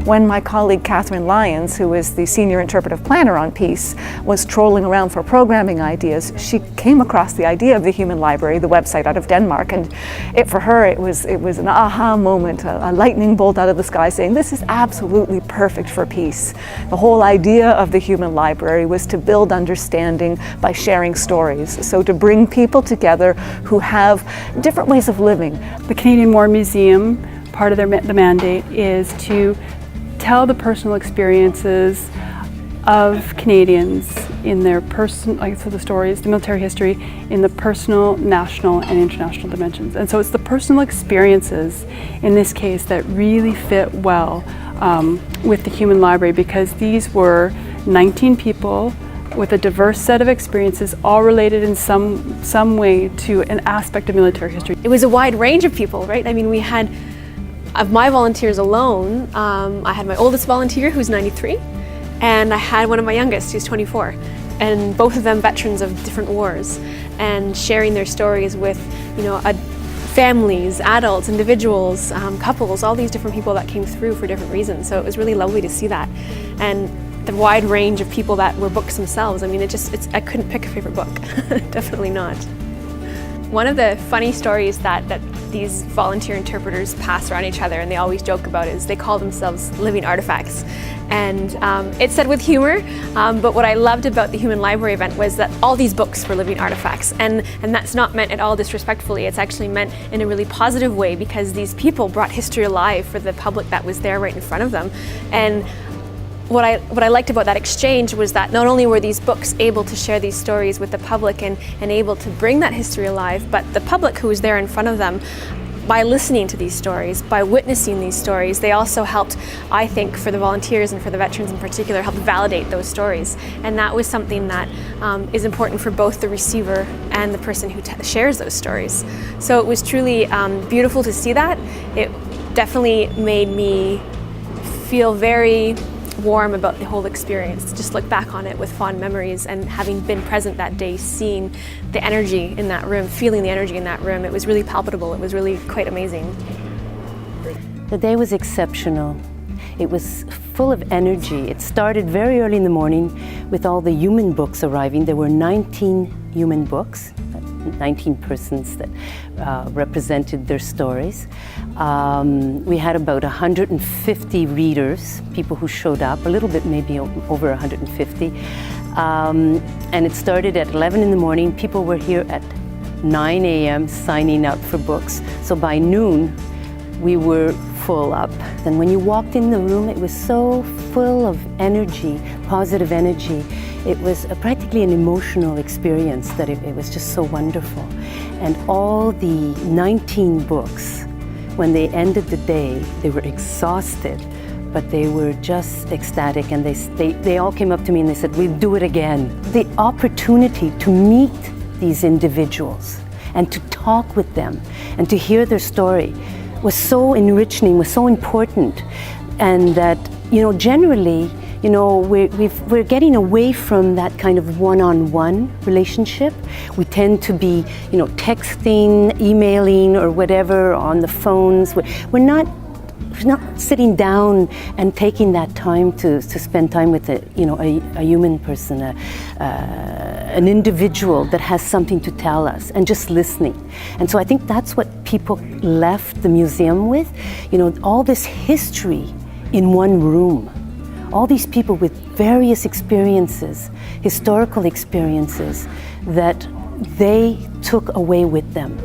when my colleague Catherine Lyons, who is the senior interpretive planner on Peace, was trolling around for programming ideas, she came across the idea of the Human Library, the website out of Denmark, and for her it was an aha moment, a lightning bolt out of the sky saying, this is absolutely perfect for peace. The whole idea of the Human Library was to build understanding by sharing stories, so to bring people together who have different ways of living. The Canadian War Museum, part of the mandate is to tell the personal experiences of Canadians in their the stories, the military history, in the personal, national, and international dimensions. And so it's the personal experiences, in this case, that really fit well with the Human Library, because these were 19 people with a diverse set of experiences, all related in some way to an aspect of military history. It was a wide range of people, right? I mean, we had, of my volunteers alone, I had my oldest volunteer who's 93, and I had one of my youngest who's 24, and both of them veterans of different wars, and sharing their stories with, families, adults, individuals, couples, all these different people that came through for different reasons. So it was really lovely to see that, and the wide range of people that were books themselves. I mean, I couldn't pick a favorite book, definitely not. One of the funny stories that these volunteer interpreters pass around each other, and they always joke about, is they call themselves living artifacts. And it's said with humor, but what I loved about the Human Library event was that all these books were living artifacts, and that's not meant at all disrespectfully. It's actually meant in a really positive way, because these people brought history alive for the public that was there right in front of them. And what I liked about that exchange was that not only were these books able to share these stories with the public and able to bring that history alive, but the public who was there in front of them, by listening to these stories, by witnessing these stories, they also helped, I think, for the volunteers and for the veterans in particular, helped validate those stories. And that was something that is important for both the receiver and the person who shares those stories. So it was truly beautiful to see that. It definitely made me feel very warm about the whole experience. Just look back on it with fond memories, and having been present that day, seeing the energy in that room, feeling the energy in that room, it was really palpable. It was really quite amazing. The day was exceptional. It was full of energy. It started very early in the morning with all the human books arriving. There were 19 human books, 19 persons that represented their stories. We had about 150 readers, people who showed up, a little bit maybe over 150. And it started at 11 in the morning. People were here at 9 a.m. signing up for books. So by noon, we were full up. And when you walked in the room, it was so full of energy, positive energy. It was practically an emotional experience that it was just so wonderful. And all the 19 books, when they ended the day, they were exhausted, but they were just ecstatic, and they all came up to me and they said, we'll do it again. The opportunity to meet these individuals and to talk with them and to hear their story was so enriching, was so important. And that, generally, we're getting away from that kind of one-on-one relationship. We tend to be, texting, emailing, or whatever on the phones. We're not sitting down and taking that time to spend time with a human person, an individual that has something to tell us, and just listening. And so I think that's what people left the museum with, all this history in one room. All these people with various experiences, historical experiences, that they took away with them.